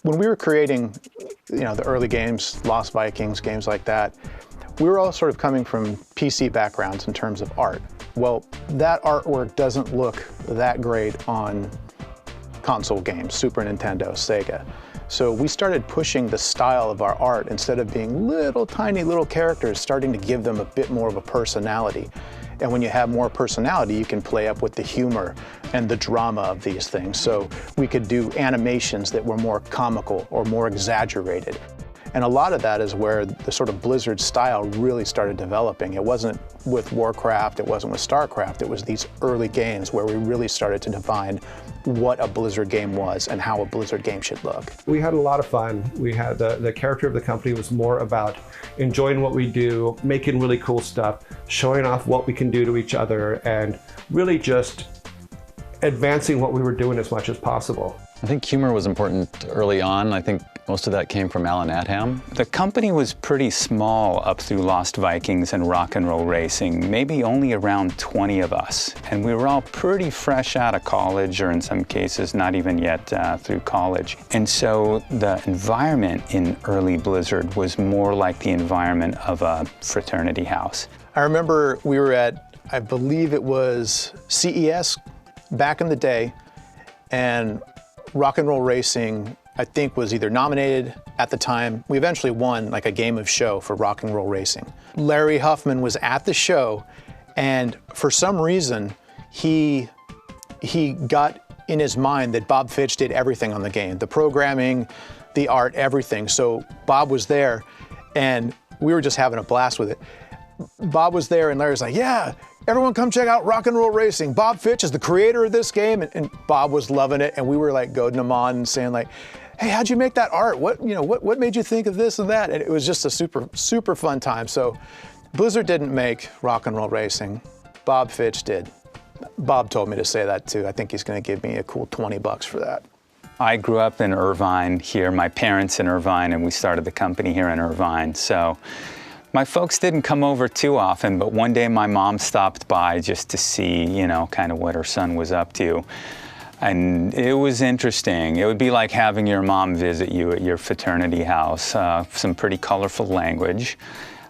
When we were creating, the early games, Lost Vikings, games like that, we were all sort of coming from PC backgrounds in terms of art. Well, that artwork doesn't look that great on console games, Super Nintendo, Sega. So we started pushing the style of our art, instead of being tiny little characters, starting to give them a bit more of a personality. And when you have more personality, you can play up with the humor and the drama of these things. So we could do animations that were more comical or more exaggerated. And a lot of that is where the sort of Blizzard style really started developing. It wasn't with Warcraft, it wasn't with StarCraft, it was these early games where we really started to define what a Blizzard game was and how a Blizzard game should look. We had a lot of fun. We had the character of the company was more about enjoying what we do, making really cool stuff, showing off what we can do to each other, and really just advancing what we were doing as much as possible. I think humor was important early on. I think most of that came from Alan Adham. The company was pretty small up through Lost Vikings and Rock and Roll Racing, maybe only around 20 of us. And we were all pretty fresh out of college, or in some cases not even yet through college. And so the environment in early Blizzard was more like the environment of a fraternity house. I remember we were at, I believe it was CES back in the day, and Rock and Roll Racing, I think, was either nominated at the time. We eventually won like a game of show for Rock and Roll Racing. Larry Huffman was at the show, and for some reason, he got in his mind that Bob Fitch did everything on the game, the programming, the art, everything. So Bob was there, and we were just having a blast with it. Bob was there, and Larry's like, yeah, everyone come check out Rock and Roll Racing. Bob Fitch is the creator of this game. And Bob was loving it, and we were like goading him on and saying like, hey, how'd you make that art? What made you think of this and that? And it was just a super fun time. So Blizzard didn't make Rock and Roll Racing. Bob Fitch did. Bob told me to say that too. I think he's gonna give me a cool $20 for that. I grew up in Irvine here, my parents in Irvine, and we started the company here in Irvine. So my folks didn't come over too often, but one day my mom stopped by just to see, kind of what her son was up to. And it was interesting. It would be like having your mom visit you at your fraternity house. Some pretty colorful language.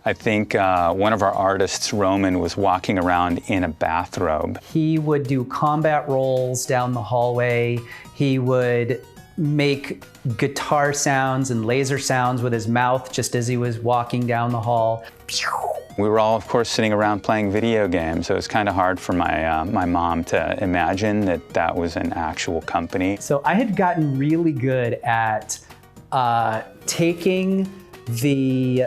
I think one of our artists, Roman, was walking around in a bathrobe. He would do combat rolls down the hallway. He would make guitar sounds and laser sounds with his mouth just as he was walking down the hall. We were all, of course, sitting around playing video games, so it was kind of hard for my mom to imagine that that was an actual company. So I had gotten really good at taking the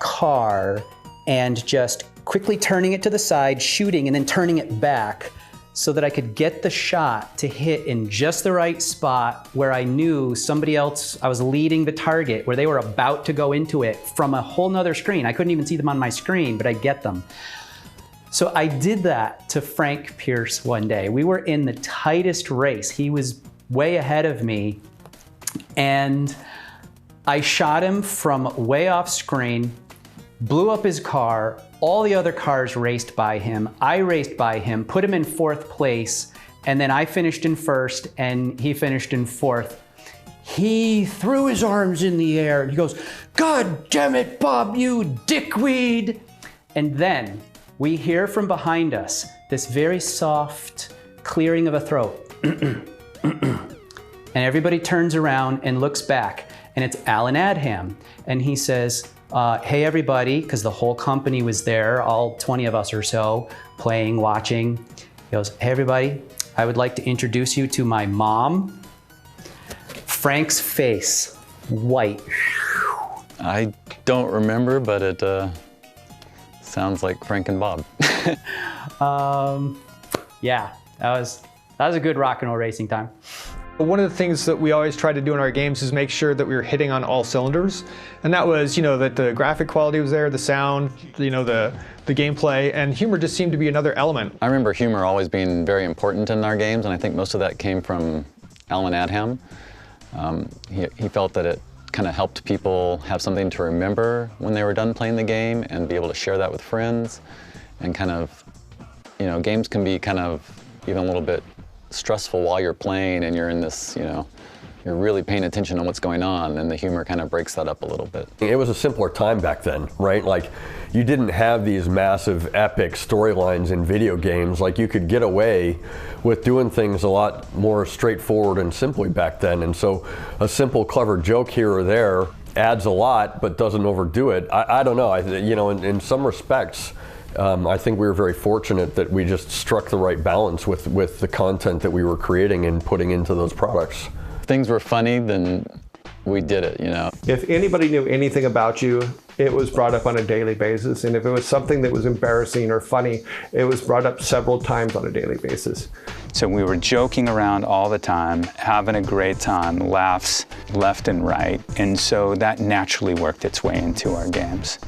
car and just quickly turning it to the side, shooting, and then turning it back, so that I could get the shot to hit in just the right spot where I knew somebody else, I was leading the target, where they were about to go into it from a whole nother screen. I couldn't even see them on my screen, but I'd get them. So I did that to Frank Pierce one day. We were in the tightest race. He was way ahead of me, and I shot him from way off screen, blew up his car. All the other cars raced by him. I raced by him, put him in 4th place, and then I finished in 1st and he finished in 4th. He threw his arms in the air and he goes, "God damn it, Bob, you dickweed." And then we hear from behind us this very soft clearing of a throat. And everybody turns around and looks back, and it's Alan Adham. And he says, hey everybody, because the whole company was there, all 20 of us or so, playing, watching. He goes, hey everybody, I would like to introduce you to my mom. Frank's face, white. I don't remember, but it sounds like Frank and Bob. Yeah, that was a good Rock and Roll Racing time. One of the things that we always try to do in our games is make sure that we were hitting on all cylinders. And that was, that the graphic quality was there, the sound, the gameplay, and humor just seemed to be another element. I remember humor always being very important in our games, and I think most of that came from Alan Adham. He felt that it kind of helped people have something to remember when they were done playing the game and be able to share that with friends. And kind of, games can be kind of even a little bit stressful while you're playing and you're in this, you're really paying attention to what's going on, and the humor kind of breaks that up a little bit. It was a simpler time back then, right? Like, you didn't have these massive epic storylines in video games. Like, you could get away with doing things a lot more straightforward and simply back then. And so a simple, clever joke here or there adds a lot, but doesn't overdo it. I don't know. In some respects, I think we were very fortunate that we just struck the right balance with the content that we were creating and putting into those products. If things were funny, then we did it, you know. If anybody knew anything about you, it was brought up on a daily basis. And if it was something that was embarrassing or funny, it was brought up several times on a daily basis. So we were joking around all the time, having a great time, laughs left and right. And so that naturally worked its way into our games.